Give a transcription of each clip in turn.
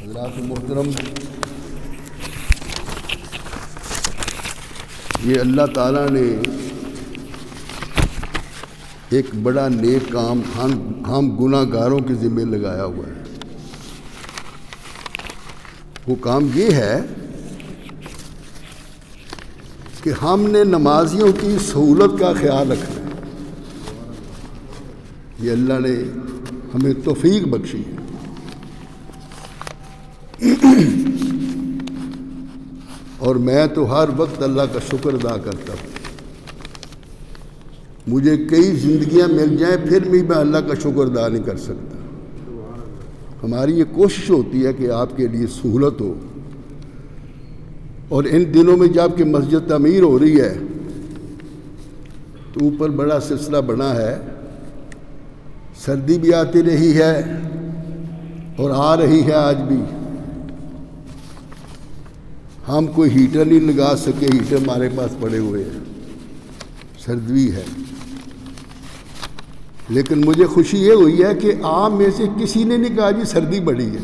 حضرات محترم، یہ اللہ تعالیٰ نے ایک بڑا نیک کام ہم گناہ گاروں کے ذمہ لگایا ہوا ہے۔ وہ کام یہ ہے کہ ہم نے نمازیوں کی سہولت کا خیال رکھنا ہے۔ یہ اللہ نے ہمیں توفیق بخشی ہے۔ اور میں تو ہر وقت اللہ کا شکر ادا کرتا ہوں۔ مجھے کئی زندگیاں مل جائیں پھر بھی میں اللہ کا شکر ادا نہیں کر سکتا۔ ہماری یہ کوشش ہوتی ہے کہ آپ کے لیے سہولت ہو، اور ان دنوں میں جب کہ مسجد تعمیر ہو رہی ہے تو اوپر بڑا سلسلہ بنا ہے، سردی بھی آتی رہی ہے اور آ رہی ہے آج بھی۔ ہم کوئی ہیٹر نہیں لگا سکے، ہیٹر ہمارے پاس پڑے ہوئے ہیں، سردی ہے۔ لیکن مجھے خوشی یہ ہوئی ہے کہ آپ میں سے کسی نے نہیں کہا جی سردی بڑھی ہے،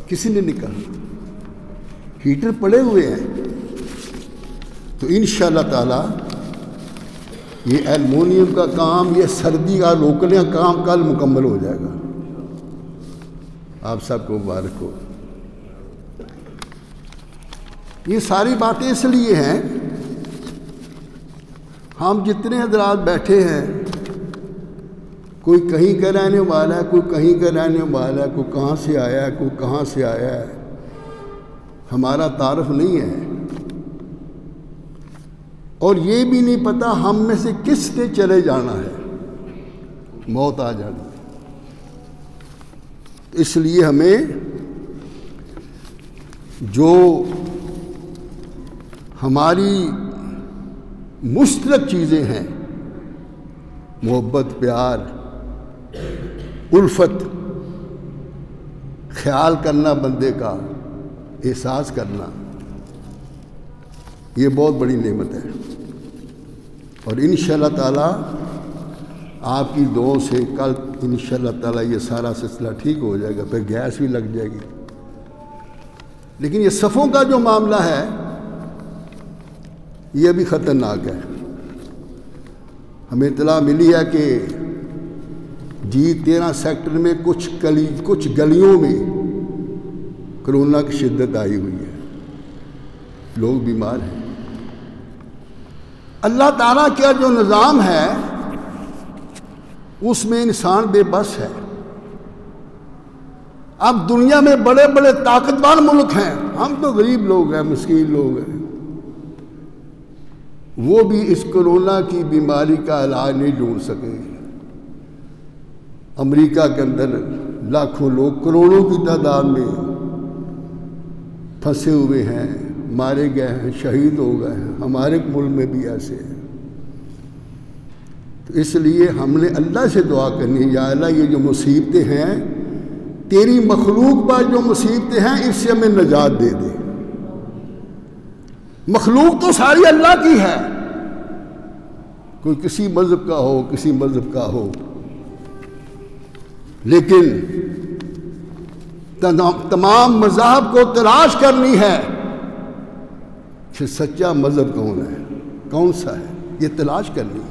کسی نے نہیں کہا، ہیٹر پڑے ہوئے ہیں۔ تو انشاءاللہ تعالی یہ ایلومینیم کا کام، یہ سردی کا روکنے کا کام کل مکمل ہو جائے گا۔ آپ سب کو مبارک ہو۔ یہ ساری باتیں اس لیے ہیں، ہم جتنے حضرات بیٹھے ہیں، کوئی کہیں کا رہنے والا ہے، کوئی کہیں کا رہنے والا ہے، کوئی کہاں سے آیا ہے، کوئی کہاں سے آیا ہے، ہمارا تعارف نہیں ہے، اور یہ بھی نہیں پتہ ہم میں سے کس نے چلے جانا ہے، موت آ جانا ہے۔ اس لیے ہمیں جو ہماری مشترک چیزیں ہیں، محبت، پیار، الفت، خیال کرنا، بندے کا احساس کرنا، یہ بہت بڑی نعمت ہے۔ اور انشاءاللہ تعالی آپ کی دعاؤں سے کل انشاءاللہ تعالی یہ سارا سلسلہ ٹھیک ہو جائے گا، پھر گیس بھی لگ جائے گی۔ لیکن یہ صفوں کا جو معاملہ ہے یہ بھی خطرناک ہے۔ ہمیں اطلاع ملی ہے کہ G13 سیکٹر میں کچھ گلیوں میں کرونا کی شدت آئی ہوئی ہے، لوگ بیمار ہیں۔ اللہ تعالیٰ کا جو نظام ہے اس میں انسان بے بس ہے۔ اب دنیا میں بڑے بڑے طاقتور ملک ہیں، ہم تو غریب لوگ ہیں، مسکین لوگ ہیں، وہ بھی اس کرونا کی بیماری کا علاج نہیں ڈھونڈ سکے۔ امریکہ کے اندر لاکھوں لوگ، کروڑوں کی تعداد میں پھنسے ہوئے ہیں، مارے گئے ہیں، شہید ہو گئے ہیں۔ ہمارے ملک میں بھی ایسے ہیں۔ تو اس لیے ہم نے اللہ سے دعا کرنی ہے، یا اللہ یہ جو مصیبتیں ہیں، تیری مخلوق پر جو مصیبتیں ہیں اس سے ہمیں نجات دے دے۔ مخلوق تو ساری اللہ کی ہے، کوئی کسی مذہب کا ہو، کسی مذہب کا ہو، لیکن تمام مذاہب کو تلاش کرنی ہے کہ سچا مذہب کون ہے، کون سا ہے، یہ تلاش کرنی ہے۔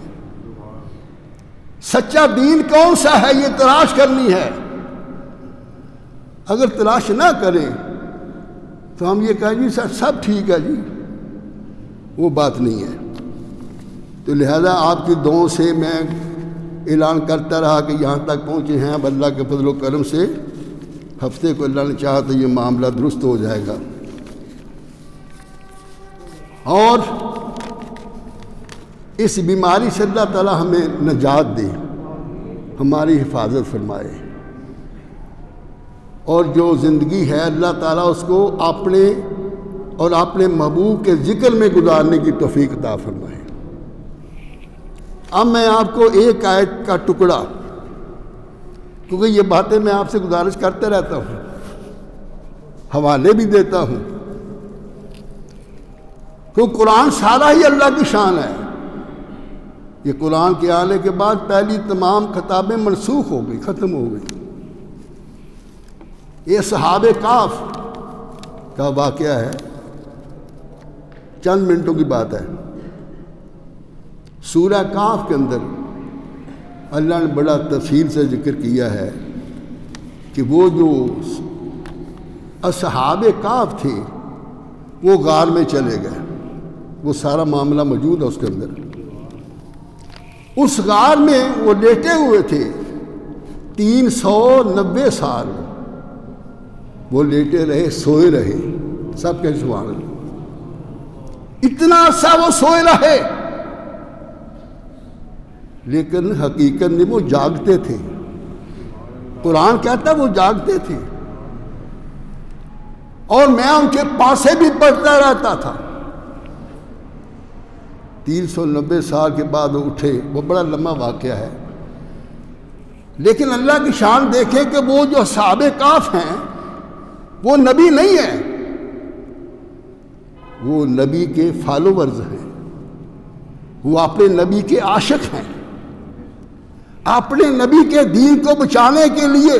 سچا دین کون سا ہے، یہ تلاش کرنی ہے۔ اگر تلاش نہ کریں تو ہم یہ کہیں جی سب ٹھیک ہے جی، وہ بات نہیں ہے۔ تو لہذا آپ کی دعاؤں سے میں اعلان کرتا رہا کہ یہاں تک پہنچے ہیں۔ اب اللہ کے فضل و کرم سے ہفتے کو اللہ نے چاہا تو یہ معاملہ درست ہو جائے گا، اور اس بیماری سے اللہ تعالی ہمیں نجات دے، ہماری حفاظت فرمائے، اور جو زندگی ہے اللہ تعالیٰ اس کو اپنے اور اپنے محبوب کے ذکر میں گزارنے کی توفیق عطا فرمائے۔ اب میں آپ کو ایک آیت کا ٹکڑا، کیونکہ یہ باتیں میں آپ سے گزارش کرتے رہتا ہوں، حوالے بھی دیتا ہوں، کیونکہ قرآن سارا ہی اللہ کی شان ہے۔ یہ قرآن کے آنے کے بعد پہلی تمام کتابیں منسوخ ہو گئی، ختم ہو گئی۔ یہ اصحاب کہف کا واقعہ ہے، چند منٹوں کی بات ہے۔ سورہ کہف کے اندر اللہ نے بڑا تفصیل سے ذکر کیا ہے کہ وہ جو اصحاب کہف تھے وہ غار میں چلے گئے، وہ سارا معاملہ موجود ہے اس کے اندر۔ اس غار میں وہ لیٹے ہوئے تھے 390 سال، وہ لیٹے رہے، سوئے رہے، سب کے سبحان اللہ، اتنا عرصہ وہ سوئے رہے، لیکن حقیقت میں وہ جاگتے تھے۔ قرآن کہتا ہے وہ جاگتے تھے، اور میں ان کے پاسے بھی پڑھتا رہتا تھا۔ 390 سال کے بعد وہ اٹھے، وہ بڑا لمبا واقعہ ہے، لیکن اللہ کی شان دیکھیں کہ وہ جو اصحاب کہف ہیں وہ نبی نہیں ہیں، وہ نبی کے فالوورز ہیں، وہ اپنے نبی کے عاشق ہیں۔ اپنے نبی کے دین کو بچانے کے لیے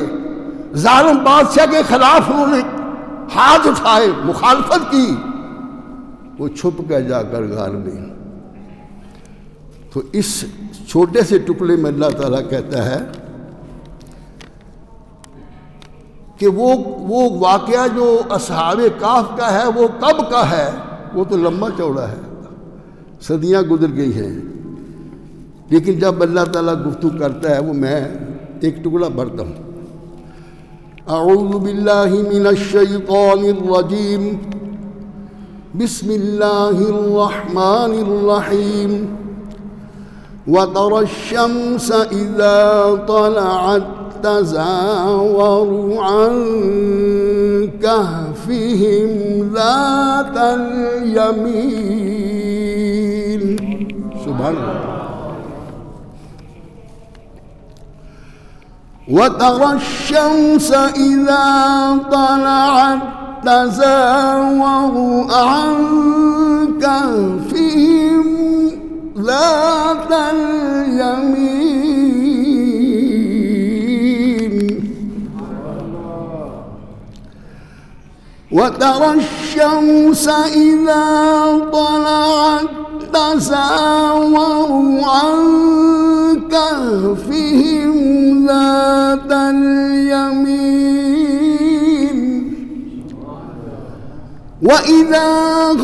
ظالم بادشاہ کے خلاف انہوں نے ہاتھ اٹھائے، مخالفت کی، وہ چھپ گئے جا کر غار میں۔ تو اس چھوٹے سے ٹکڑے میں اللہ تعالیٰ کہتا ہے کہ وہ واقعہ جو اصحاب کہف کا ہے وہ کب کا ہے؟ وہ تو لمبا چوڑا ہے، صدیاں گزر گئی ہیں، لیکن جب اللہ تعالیٰ گفتگو کرتا ہے وہ میں ایک ٹکڑا پڑھتا ہوں۔ اعوذ باللہ من الشیطان الرجیم، بسم اللہ الرحمن الرحیم، وَتَرَى الشَّمْسَ إِذَا طَلَعَتْ تَزَاوَرُ عَنْ كَهْفِهِمْ ذَاتَ الْيَمِينِ۔ سبحان اللہ۔ وَتَرَى الشَّمْسَ إِذَا طَلَعَتْ تَزَاوَرُ عَنْ كَهْفِهِمْ ذات اليمين، وترى الشمس إذا طلعت تزاور عن كهفهم ذات اليمين، وإذا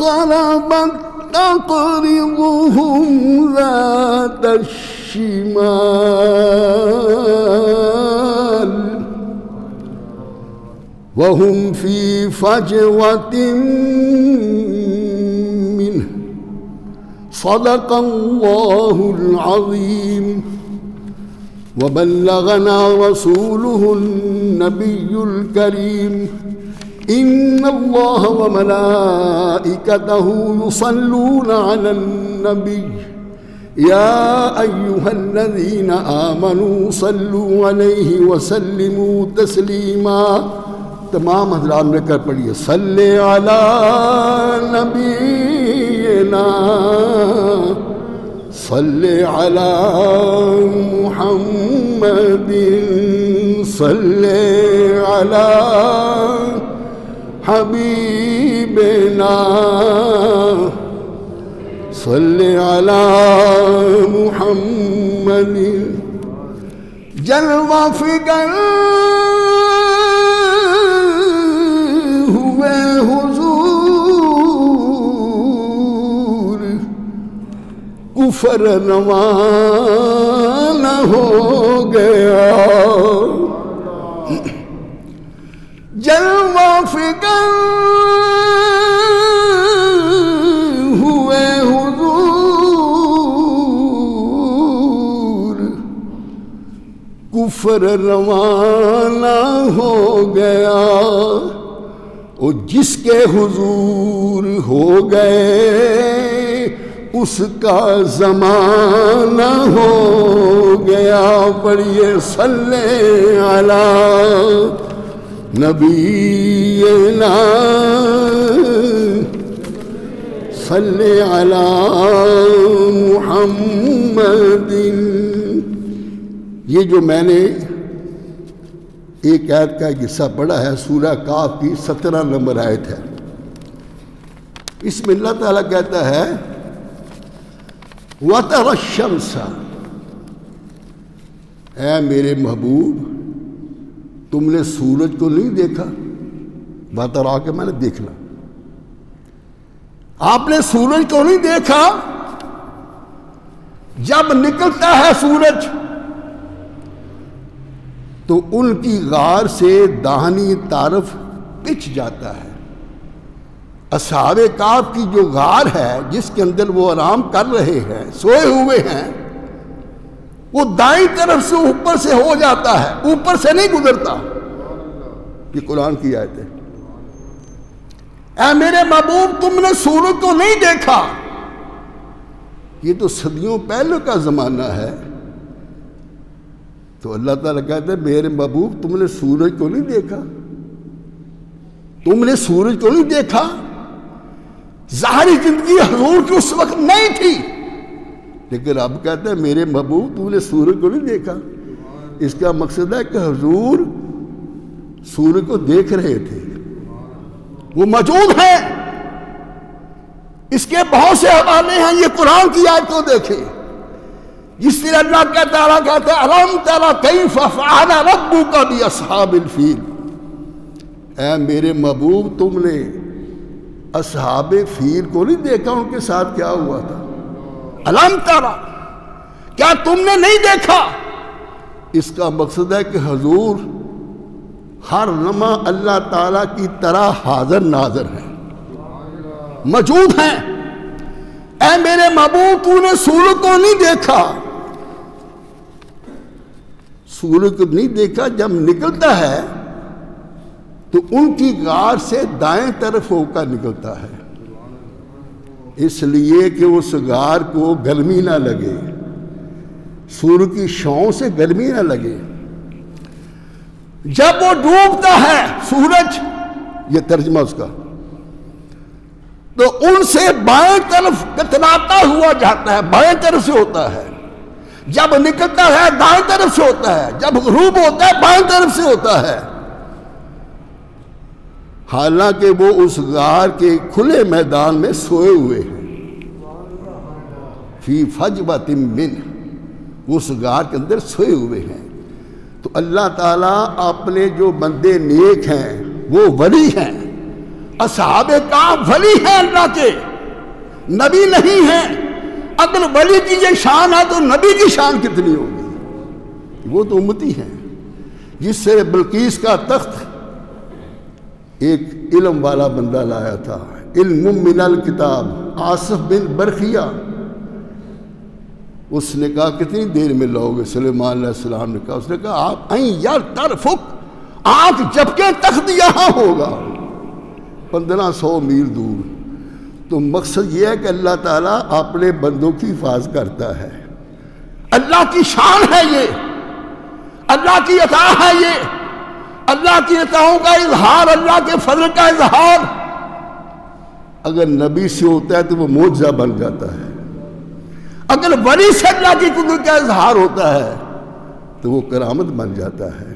غربت تقرضهم ذات الشمال وهم في فجوة منه، صدق الله العظيم، وبلغنا رسوله النبي الكريم، إن الله وملائكته يصلون على النبي يا أيها الذين آمنوا صلوا عليه وسلموا تسليما۔ تمام حضرات نے کر پڑھیے، صلی علی نبینا، صلی علی محمد، صلی علی حبیبنا، صلی علی محمد۔ جلوہ فکر ہوئے حضور، کفر روانہ ہو گیا، جلوہ فکر ہوئے حضور، کفر روانہ ہو گیا، اور جس کے حضور ہو گئے اس کا زمانہ ہو گیا۔ پڑھیے صلی علی نبینا، صلی علی محمد۔ یہ جو میں نے ایک آیت کا ایک حصہ پڑھا ہے، سورہ کاف کی 17 نمبر آیت ہے۔ اس میں اللہ تعالیٰ کہتا ہے وَتَرَى الشَّمْسَ، اے میرے محبوب تم نے سورج کو نہیں دیکھا؟ وَتَرَى کے میں نے دیکھنا، آپ نے سورج کو نہیں دیکھا؟ جب نکلتا ہے سورج تو ان کی غار سے داہنی طرف پچ جاتا ہے۔ اصحاب کہف کی جو غار ہے جس کے اندر وہ آرام کر رہے ہیں، سوئے ہوئے ہیں، وہ دائیں طرف سے اوپر سے ہو جاتا ہے، اوپر سے نہیں گزرتا۔ یہ قرآن کی آیت ہے۔ اے میرے محبوب تم نے سورج کو نہیں دیکھا؟ یہ تو صدیوں پہلے کا زمانہ ہے۔ تو اللہ تعالیٰ کہتے ہیں میرے محبوب تم نے سورج کو نہیں دیکھا؟ تم نے سورج کو نہیں دیکھا؟ ظاہری زندگی حضور کی اس وقت نہیں تھی، لیکن اب کہتے ہیں میرے محبوب تم نے سورج کو نہیں دیکھا۔ اس کا مقصد ہے کہ حضور سورج کو دیکھ رہے تھے، وہ موجود ہیں۔ اس کے بہت سے حوالے ہیں، یہ قرآن کی آیت کو دیکھیں جس طرح اللہ تعالیٰ کہتا ہے الم تر کیف فعل ربک باصحاب الفیل، اے میرے محبوب تم نے اصحاب فیل کو نہیں دیکھا؟ ان کے ساتھ کیا ہوا تھا؟ الم تر، کیا تم نے نہیں دیکھا؟ اس کا مقصد ہے کہ حضور ہر لمحہ اللہ تعالیٰ کی طرح حاضر ناظر ہیں، موجود ہیں۔ اے میرے محبوب تو نے سورج کو نہیں دیکھا؟ سورج کو نہیں دیکھا، جب نکلتا ہے تو ان کی غار سے دائیں طرف ہو کر نکلتا ہے، اس لیے کہ اس غار کو گرمی نہ لگے، سورج کی شعاؤں سے گرمی نہ لگے۔ جب وہ ڈوبتا ہے سورج، یہ ترجمہ اس کا، تو ان سے بائیں طرف کتراتا ہوا جاتا ہے، بائیں طرف سے ہوتا ہے۔ جب نکلتا ہے دائیں طرف سے ہوتا ہے، جب غروب ہوتا ہے بائیں طرف سے ہوتا ہے۔ حالانکہ وہ اس غار کے کھلے میدان میں سوئے ہوئے ہیں، فی فجوۃ منہ، وہ اس غار کے اندر سوئے ہوئے ہیں۔ تو اللہ تعالیٰ اپنے جو بندے نیک ہیں وہ ولی ہیں، اصحاب کہف ولی ہیں اللہ کے، نبی نہیں ہیں۔ اگر ولی کی یہ شان ہے تو نبی کی شان کتنی ہوگی؟ وہ تو امتی ہیں، جس سے بلقیس کا تخت ایک علم والا بندہ لایا تھا، علم من الکتاب، آصف بن برخیہ۔ اس نے کہا کتنی دیر میں لاؤ گے؟ سلیمان علیہ السلام نے کہا، اس نے کہا آپ این یار ترفق، آنکھ جھپکے تخت یہاں ہوگا 1500 میل دور۔ تو مقصد یہ ہے کہ اللہ تعالیٰ اپنے بندوں کی حفاظت کرتا ہے، اللہ کی شان ہے یہ، اللہ کی عطا ہے یہ، اللہ کی عطاؤں کا اظہار، اللہ کے فضل کا اظہار۔ اگر نبی سے ہوتا ہے تو وہ معجزہ بن جاتا ہے، اگر ولی سے اللہ کی قدرت کا اظہار ہوتا ہے تو وہ کرامت بن جاتا ہے۔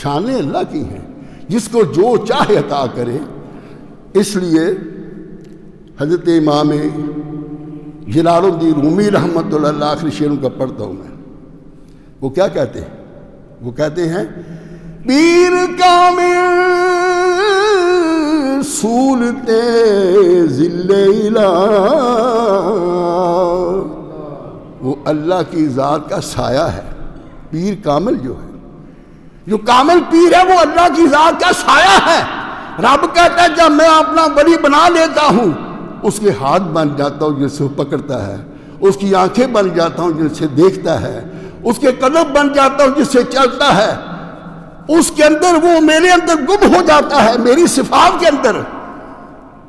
شانیں اللہ کی ہیں، جس کو جو چاہے عطا کرے۔ اس لیے حضرت امام جلال الدین رومی رحمۃ اللہ علیہ آخری شعروں کا پڑھتا ہوں میں، وہ کیا کہتے ہیں؟ وہ کہتے ہیں پیر کامل صورت ذل الہ، وہ اللہ کی ذات کا سایہ ہے۔ پیر کامل جو ہے، جو کامل پیر ہے وہ اللہ کی ذات کا سایہ ہے۔ رب کہتا ہے جب میں اپنا ولی بنا لیتا ہوں، اس کے ہاتھ بن جاتا ہوں جس سے وہ پکڑتا ہے، اس کی آنکھیں بن جاتا ہوں جس سے دیکھتا ہے، اس کے قدم بن جاتا ہوں جس سے چلتا ہے، اس کے اندر وہ میرے اندر گم ہو جاتا ہے، میری صفات کے اندر۔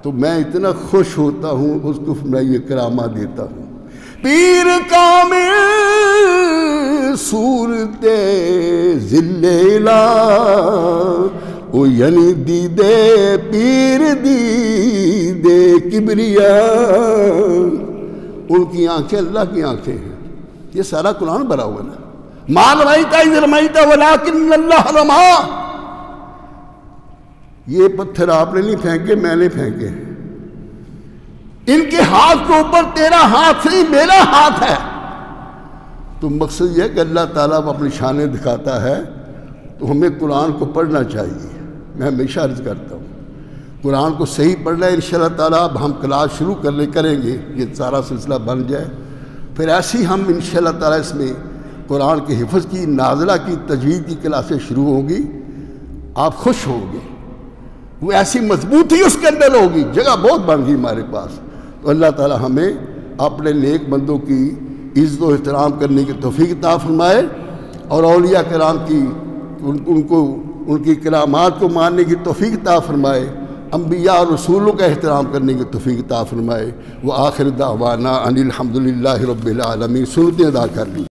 تو میں اتنا خوش ہوتا ہوں، اس کو میں یہ کرامہ دیتا ہوں۔ پیر کامل صورت ذل الہ، او یعنی دیدے پیر دیدے کبریا، ان کی آنکھیں اللہ کی آنکھیں ہیں۔ یہ سارا قرآن بھرا ہوا نا، ما رمیت اذ رمیت ولکن اللہ رمی، یہ پتھر آپ نے نہیں پھینکے، میں نے پھینکے، ان کے ہاتھ کے اوپر تیرا ہاتھ نہیں میرا ہاتھ ہے۔ تو مقصد یہ ہے کہ اللہ تعالیٰ اپنی شانیں دکھاتا ہے تو ہمیں قرآن کو پڑھنا چاہیے۔ میں ہمیشہ عرض کرتا ہوں قرآن کو صحیح پڑھنا ہے، انشاءاللہ تعالیٰ اب ہم کلاس شروع کریں گے، یہ سارا سلسلہ بن جائے، پھر ایسی ہم انشاءاللہ تعالیٰ اس میں قرآن کے حفظ کی، نازلہ کی، تجوید کی کلاسیں شروع ہوں گی، آپ خوش ہوں گے، وہ ایسی مضبوطی اس کے اندر ہوگی، جگہ بہت بن گئی ہمارے پاس۔ تو اللہ تعالیٰ ہمیں اپنے نیک بندوں کی عزت و احترام کرنے کی توفیق عطا فرمائے، اور اولیاء کرام کی ان کی کرامات کو ماننے کی توفیق عطا فرمائے، انبیاء اور رسولوں کا احترام کرنے کی توفیق عطا فرمائے۔ وآخر دعوانا ان الحمدللہ رب العالمین۔ سنتیں ادا کر لی۔